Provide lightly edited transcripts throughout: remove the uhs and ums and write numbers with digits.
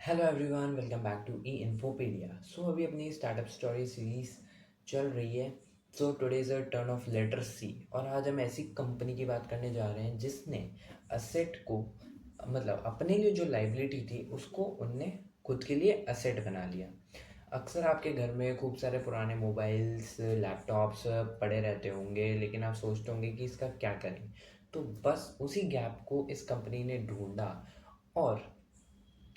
Hello everyone, welcome back to E Infopedia. So अभी अपनी startup story series चल रही है। So today is a turn of letter C, और आज हम ऐसी कंपनी की बात करने जा रहे हैं जिसने असेट को, मतलब अपने लिए जो लाइबिलिटी थी उसको उनने खुद के लिए असेट बना लिया। अक्सर आपके घर में खूब सारे पुराने मोबाइल्स, लैपटॉप्स पड़े रहते होंगे, लेकिन आप सोचते होंगे कि इसका क्या करें। तो बस उसी गैप को इस कंपनी ने ढूंढा और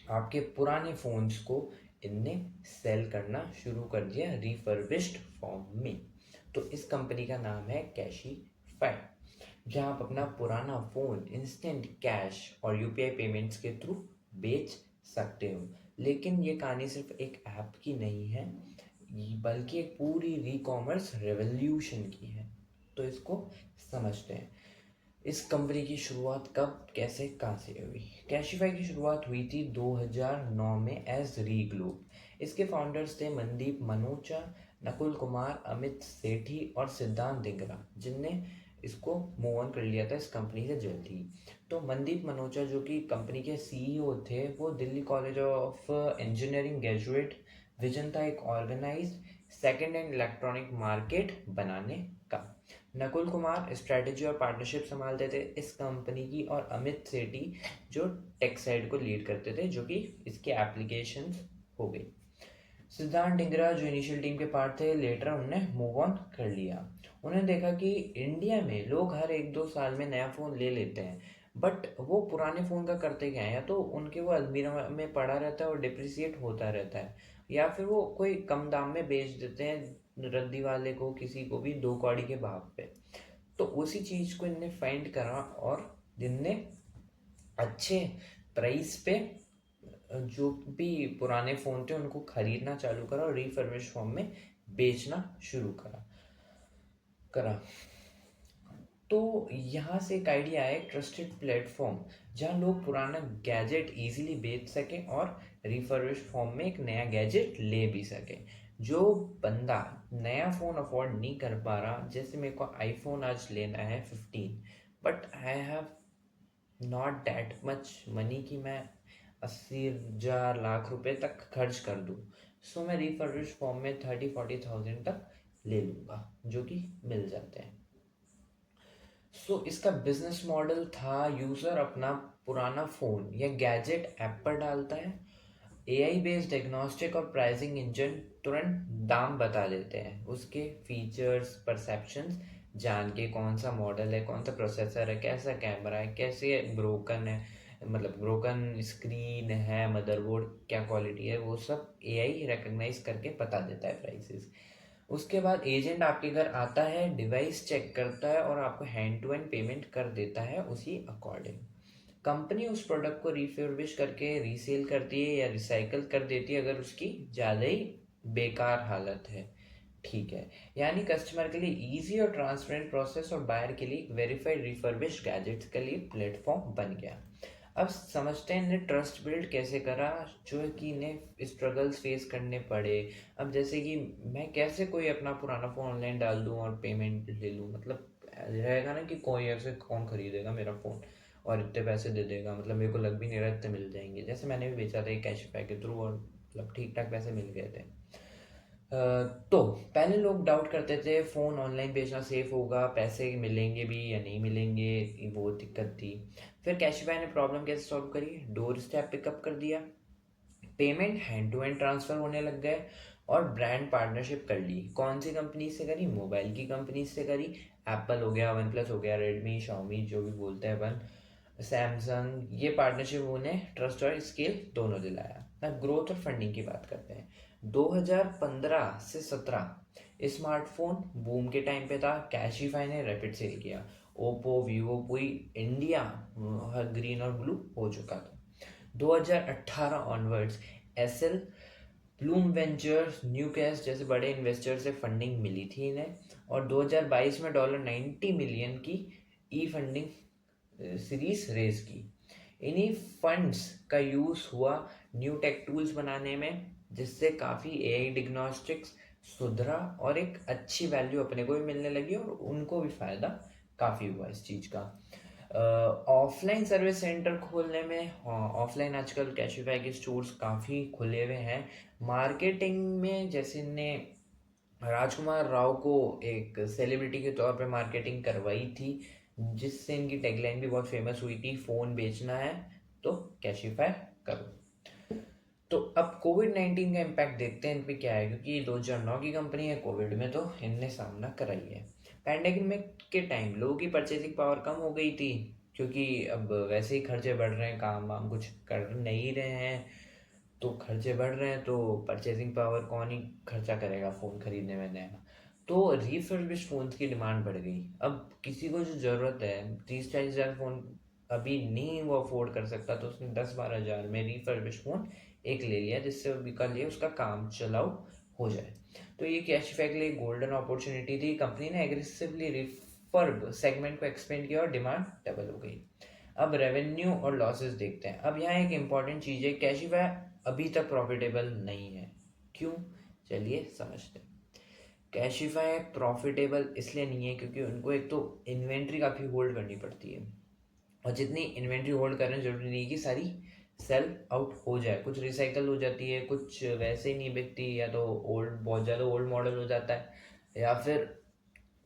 आपके पुराने फ़ोन्स को इनने सेल करना शुरू कर दिया रिफर्बिश्ड फॉर्म में। तो इस कंपनी का नाम है कैशिफाई, जहां आप अपना पुराना फ़ोन इंस्टेंट कैश और यूपीआई पेमेंट्स के थ्रू बेच सकते हो। लेकिन ये कहानी सिर्फ एक ऐप की नहीं है, बल्कि एक पूरी री कॉमर्स रेवोल्यूशन की है। तो इसको समझते हैं। इस कंपनी की शुरुआत कब, कैसे, कहाँ से हुई? कैशिफाई की शुरुआत हुई थी 2009 में एज रीग्लोब। इसके फाउंडर्स थे मनदीप मनोचा, नकुल कुमार, अमित सेठी और सिद्धांत डिंगरा, जिनने इसको मूव ऑन कर लिया था इस कंपनी से जल्दी ही। तो मनदीप मनोचा, जो कि कंपनी के सीईओ थे, वो Delhi college of engineering graduate. Vision था एक organised second hand electronic market बनाने का। नकुल कुमार स्ट्रेटेजी और पार्टनरशिप संभालते थे इस कंपनी की, और अमित सेठी जो टेक साइड को लीड करते थे, जो कि इसके एप्लीकेशंस हो गई। सिद्धांत डिंगरा जो इनिशियल टीम के पार्ट थे, लेटर उन्होंने मूव ऑन कर लिया। उन्होंने देखा कि इंडिया में लोग हर 1-2 साल में नया फ़ोन ले लेते हैं, बट वो पुराने फ़ोन का करते क्या है? या तो उनके वो अलमीरा में पड़ा रहता है और डिप्रिसिएट होता रहता है, या फिर वो कोई कम दाम में बेच देते हैं रद्दी वाले को, किसी को भी 2 कौड़ी के भाव पे। तो उसी चीज़ को इनने फाइंड करा और इनने अच्छे प्राइस पे जो भी पुराने फ़ोन थे उनको खरीदना चालू करा और रिफर्बिश फॉर्म में बेचना शुरू करा। तो यहाँ से एक आइडिया है, ट्रस्टेड प्लेटफॉर्म, जहाँ लोग पुराना गैजेट इजीली बेच सकें और रिफर्बिश फॉर्म में एक नया गैजेट ले भी सकें। जो बंदा नया फ़ोन अफोर्ड नहीं कर पा रहा, जैसे मेरे को आईफोन आज लेना है 15, but I have not that much money कि मैं 80,000 लाख रुपए तक खर्च कर दूँ। सो मैं रिफर्बिश फॉर्म में 30-40 थाउजेंड तक ले लूँगा, जो कि मिल जाते हैं। सो इसका बिजनेस मॉडल था, यूज़र अपना पुराना फ़ोन या गैजेट ऐप पर डालता है, एआई बेस्ड डायग्नोस्टिक और प्राइसिंग इंजन तुरंत दाम बता देते हैं, उसके फीचर्स, परसेप्शंस जान के, कौन सा मॉडल है, कौन सा प्रोसेसर है, कैसा कैमरा है, कैसे ब्रोकन है, मतलब ब्रोकन स्क्रीन है, मदरबोर्ड क्या क्वालिटी है, वो सब एआई रिकग्नाइज करके बता देता है प्राइसेस। उसके बाद एजेंट आपके घर आता है, डिवाइस चेक करता है और आपको हैंड टू हैंड पेमेंट कर देता है उसी अकॉर्डिंग। कंपनी उस प्रोडक्ट को रिफर्बिश करके रीसेल करती है या रिसाइकल कर देती है अगर उसकी ज़्यादा ही बेकार हालत है। ठीक है, यानी कस्टमर के लिए इजी और ट्रांसपेरेंट प्रोसेस, और बायर के लिए वेरीफाइड रिफर्बिश गैजेट्स के लिए प्लेटफॉर्म बन गया। अब समझते हैं इन्हें ट्रस्ट बिल्ड कैसे करा, जो है कि इन्हें स्ट्रगल्स फेस करने पड़े। अब जैसे कि मैं कैसे कोई अपना पुराना फ़ोन ऑनलाइन डाल दूँ और पेमेंट ले लूँ, मतलब रहेगा ना कि कोई ऐसे कौन खरीदेगा मेरा फ़ोन और इतने पैसे दे देगा, मतलब मेरे को लग भी नहीं रहा इतने मिल जाएंगे। जैसे मैंने भी बेचा था एक कैशबैक के थ्रू, और मतलब ठीक ठाक पैसे मिल गए थे। तो पहले लोग डाउट करते थे फ़ोन ऑनलाइन बेचना सेफ होगा, पैसे मिलेंगे भी या नहीं मिलेंगे, वो दिक्कत थी। फिर कैशबैक ने प्रॉब्लम कैसे सॉल्व करी? डोर स्टेप पिकअप कर दिया, payment hand to hand transfer होने लग गए, और ब्रांड पार्टनरशिप कर ली। कौन सी कंपनी से करी? मोबाइल की कंपनी से करी। एप्पल हो गया, वन प्लस हो गया, रेडमी, शाओमी जो भी बोलते हैं अपन, सैमसंग। ये पार्टनरशिप उन्हें ट्रस्ट और स्केल दोनों दिलाया। अब ग्रोथ और फंडिंग की बात करते हैं। 2015 से 17 स्मार्टफोन बूम के टाइम पे था, कैशिफाई ने रैपिड सेल किया। ओप्पो, वीवो, पूरी इंडिया हर ग्रीन और ब्लू हो चुका था। 2018 onwards SL, Bloom Ventures, new cash जैसे बड़े इन्वेस्टर से फंडिंग मिली थी इन्हें, और 2022 में $90 मिलियन की ई फंडिंग सीरीज रेज की। इन्हीं फंड्स का यूज़ हुआ न्यू टेक टूल्स बनाने में, जिससे काफ़ी एआई डिग्नोस्टिक्स सुधरा और एक अच्छी वैल्यू अपने को भी मिलने लगी और उनको भी फ़ायदा काफ़ी हुआ इस चीज़ का। ऑफलाइन सर्विस सेंटर खोलने में, हाँ, ऑफलाइन आजकल कैशिफाई के स्टोर्स काफ़ी खुले हुए हैं। मार्केटिंग में जैसे ने राजकुमार राव को एक सेलिब्रिटी के तौर पे मार्केटिंग करवाई थी, जिससे इनकी टैगलाइन भी बहुत फेमस हुई थी, फ़ोन बेचना है तो कैशिफाई करो। तो अब कोविड-19 का इम्पैक्ट देखते हैं इन पे क्या है, क्योंकि ये 2009 की कंपनी है, कोविड में तो इनने सामना करा ही है। पैंडेमिक के टाइम लोगों की परचेसिंग पावर कम हो गई थी, क्योंकि अब वैसे ही खर्चे बढ़ रहे हैं, काम वाम कुछ कर नहीं रहे हैं, तो खर्चे बढ़ रहे हैं, तो परचेसिंग पावर कौन ही खर्चा करेगा फ़ोन खरीदने में नया। तो रिफर्बिश्ड फ़ोन्स की डिमांड बढ़ गई। अब किसी को जो ज़रूरत है, 30-40 हज़ार फ़ोन अभी नहीं वो अफोर्ड कर सकता, तो उसने 10-12 हज़ार में रिफर्बिश्ड फ़ोन एक ले लिया, जिससे अभी कल ये उसका काम चलाऊ हो जाए। तो ये कैशिफाई के लिए गोल्डन अपॉर्चुनिटी थी। कंपनी ने एग्रेसिवली रिफर्ब सेगमेंट को एक्सपेंड किया और डिमांड डबल हो गई। अब रेवेन्यू और लॉसेस देखते हैं। अब यहाँ एक इम्पॉर्टेंट चीज़ है, कैशिफाई अभी तक प्रॉफिटेबल नहीं है। क्यों? चलिए समझते हैं। कैशिफाई प्रॉफिटेबल इसलिए नहीं है क्योंकि उनको एक तो इन्वेंट्री काफ़ी होल्ड करनी पड़ती है, और जितनी इन्वेंट्री होल्ड करना जरूरी नहीं है कि सारी सेल आउट हो जाए। कुछ रिसाइकल हो जाती है, कुछ वैसे ही नहीं बिकती, या तो ओल्ड, बहुत ज़्यादा ओल्ड मॉडल हो जाता है, या फिर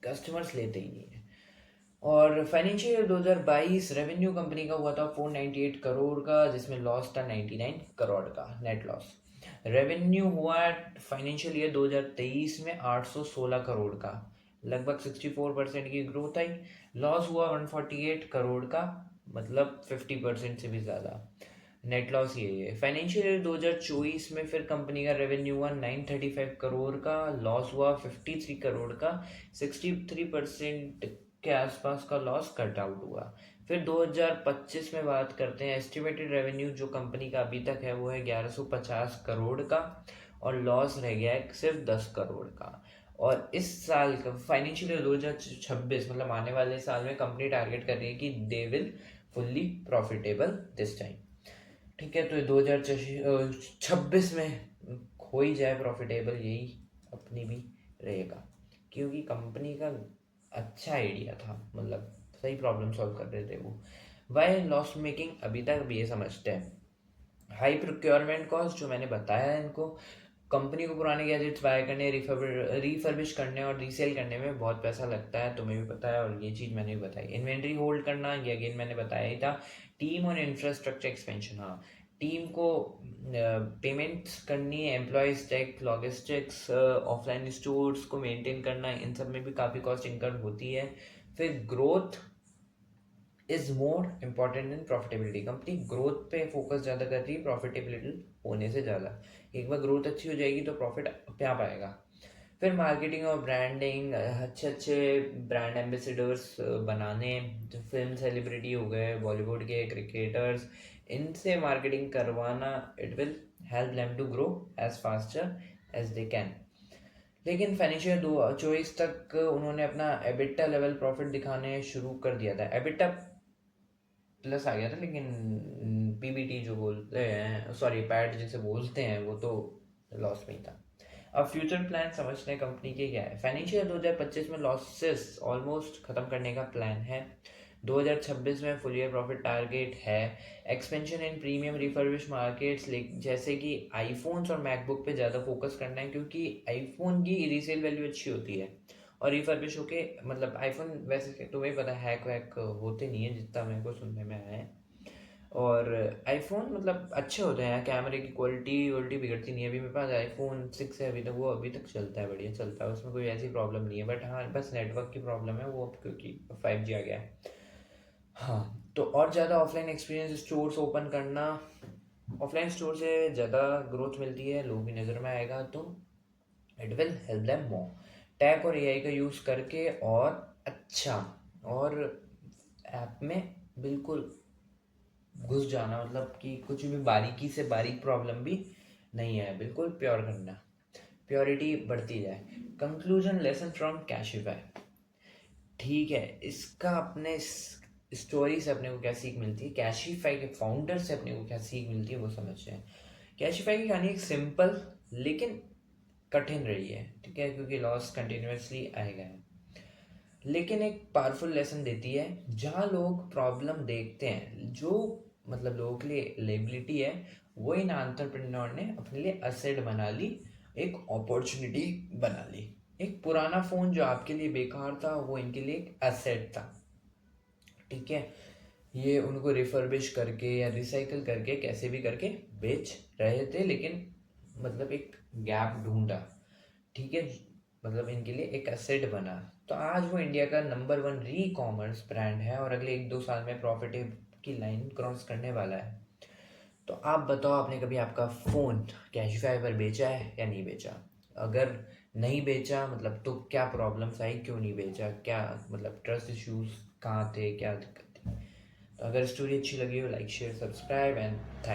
कस्टमर्स लेते ही नहीं है। और फाइनेंशियल ईयर 2022 रेवेन्यू कंपनी का हुआ था 498 करोड़ का, जिसमें लॉस था 99 करोड़ का, नेट लॉस। रेवेन्यू हुआ फाइनेंशियल ईयर 2023 में 816 करोड़ का, लगभग 64% की ग्रोथ आई। लॉस हुआ 148 करोड़ का, मतलब 50% से भी ज़्यादा। नेट लॉस यही है। फाइनेंशियल ईयर 2024 में फिर कंपनी का रेवेन्यू हुआ 935 करोड़ का, लॉस हुआ 53 करोड़ का, 63% के आसपास का लॉस कट आउट हुआ। फिर 2025 में बात करते हैं। एस्टिमेटेड रेवेन्यू जो कंपनी का अभी तक है वो है 1150 करोड़ का, और लॉस रह गया है सिर्फ 10 करोड़ का। और इस साल का फाइनेंशियल ईयर 2026, मतलब आने वाले साल में कंपनी टारगेट कर रही है कि they will fully profitable this time. ठीक है, तो 2026 में हो ही जाए प्रॉफिटेबल, यही अपनी भी रहेगा, क्योंकि कंपनी का अच्छा आइडिया था, मतलब सही प्रॉब्लम सॉल्व कर रहे थे वो। वाई लॉस मेकिंग अभी तक भी ये समझते हैं। हाई प्रोक्योरमेंट कॉस्ट जो मैंने बताया इनको, कंपनी को पुराने गैजेट्स बाय करने, रिफर्बिश करने और रीसेल करने में बहुत पैसा लगता है, तुम्हें भी पता है, और ये चीज़ मैंने भी बताई। इन्वेंट्री होल्ड करना, ये अगेन मैंने बताया ही था। टीम और इंफ्रास्ट्रक्चर एक्सपेंशन, हाँ, टीम को पेमेंट्स करनी है, employees, tech, logistics, offline stores को मेंटेन करना, इन सब में भी काफ़ी कॉस्ट इनकम होती है। फिर growth is more important than profitability. Company growth पे फोकस ज़्यादा कर रही है प्रॉफिटेबिलिटी होने से ज़्यादा। एक बार ग्रोथ अच्छी हो जाएगी तो प्रॉफिट अपने आप आएगा। फिर मार्केटिंग और ब्रांडिंग, अच्छे अच्छे ब्रांड एम्बेसडर्स बनाने, जो फिल्म सेलिब्रिटी हो गए, बॉलीवुड के क्रिकेटर्स, इनसे मार्केटिंग करवाना, it will help them to grow as faster as they can. लेकिन फाइनेंशियल 2024 तक उन्होंने अपना एबिटा लेवल प्रॉफिट दिखाने शुरू कर दिया था। एबिटा प्लस आ गया था, लेकिन पीबीटी जो बोलते हैं, सॉरी पैट जिसे बोलते हैं, वो तो लॉस में ही था। अब फ्यूचर प्लान समझते हैं कंपनी के क्या है। फाइनेंशियल 2025 में लॉसेस ऑलमोस्ट खत्म करने का प्लान है। 2026 में फुल ईयर प्रॉफिट टारगेट है। Expansion in premium refurbish markets, जैसे कि आईफोन्स और मैकबुक पे ज़्यादा फोकस करना है, क्योंकि आईफोन की रीसेल वैल्यू अच्छी होती है, और रिफर्बिश होके, मतलब आईफोन वैसे तुम्हें पता है हैक वैक होते नहीं है, जितना मेरे को सुनने में आया है। और आईफोन मतलब अच्छे होते हैं, कैमरे की क्वालिटी वोलिटी बिगड़ती नहीं है। अभी मेरे पास आईफोन 6 है अभी तक, वो अभी तक चलता है, बढ़िया चलता है, उसमें कोई ऐसी प्रॉब्लम नहीं है। बट हाँ, बस नेटवर्क की प्रॉब्लम है वो, अब क्योंकि 5G आ गया है। हाँ, तो और ज़्यादा ऑफलाइन एक्सपीरियंस स्टोर्स ओपन करना, ऑफलाइन स्टोर से ज़्यादा ग्रोथ मिलती है, लोगों की नज़र में आएगा, तो it will help them more. Tag और एआई का यूज़ करके, और अच्छा, और ऐप में बिल्कुल घुस जाना, मतलब कि कुछ भी बारीकी से बारीक प्रॉब्लम भी नहीं है, बिल्कुल प्योर करना, प्योरिटी बढ़ती जाए। Conclusion lesson from Cashify. ठीक है, इसका अपने स्टोरी से अपने को क्या सीख मिलती है, कैशिफाई के फाउंडर से अपने को क्या सीख मिलती है, वो समझते हैं। कैशिफाई की कहानी एक सिंपल लेकिन कठिन रही है, ठीक है, क्योंकि लॉस कंटिन्यूसली आएगा है। लेकिन एक पावरफुल लेसन देती है। जहाँ लोग प्रॉब्लम देखते हैं, जो मतलब लोगों के लिए लेबिलिटी है, वो इन एंटरप्रेन्योर ने अपने लिए असेट बना ली, एक अपॉर्चुनिटी बना ली। एक पुराना फ़ोन जो आपके लिए बेकार था, वो इनके लिए एक एसेट था। ठीक है, ये उनको रिफर्बिश करके या रिसाइकल करके कैसे भी करके बेच रहे थे, लेकिन मतलब एक गैप ढूंढा। ठीक है, मतलब इनके लिए एक एसेट बना। तो आज वो इंडिया का नंबर 1 री कॉमर्स ब्रांड है और अगले 1-2 साल में प्रॉफिट की लाइन क्रॉस करने वाला है। तो आप बताओ, आपने कभी आपका फ़ोन कैशफाई पर बेचा है या नहीं बेचा? अगर नहीं बेचा, मतलब तो क्या प्रॉब्लम्स आई, क्यों नहीं बेचा, क्या मतलब ट्रस्ट इश्यूज कहाँ थे, क्या दिक्कत थी? तो अगर स्टोरी अच्छी लगी हो, like share subscribe and thank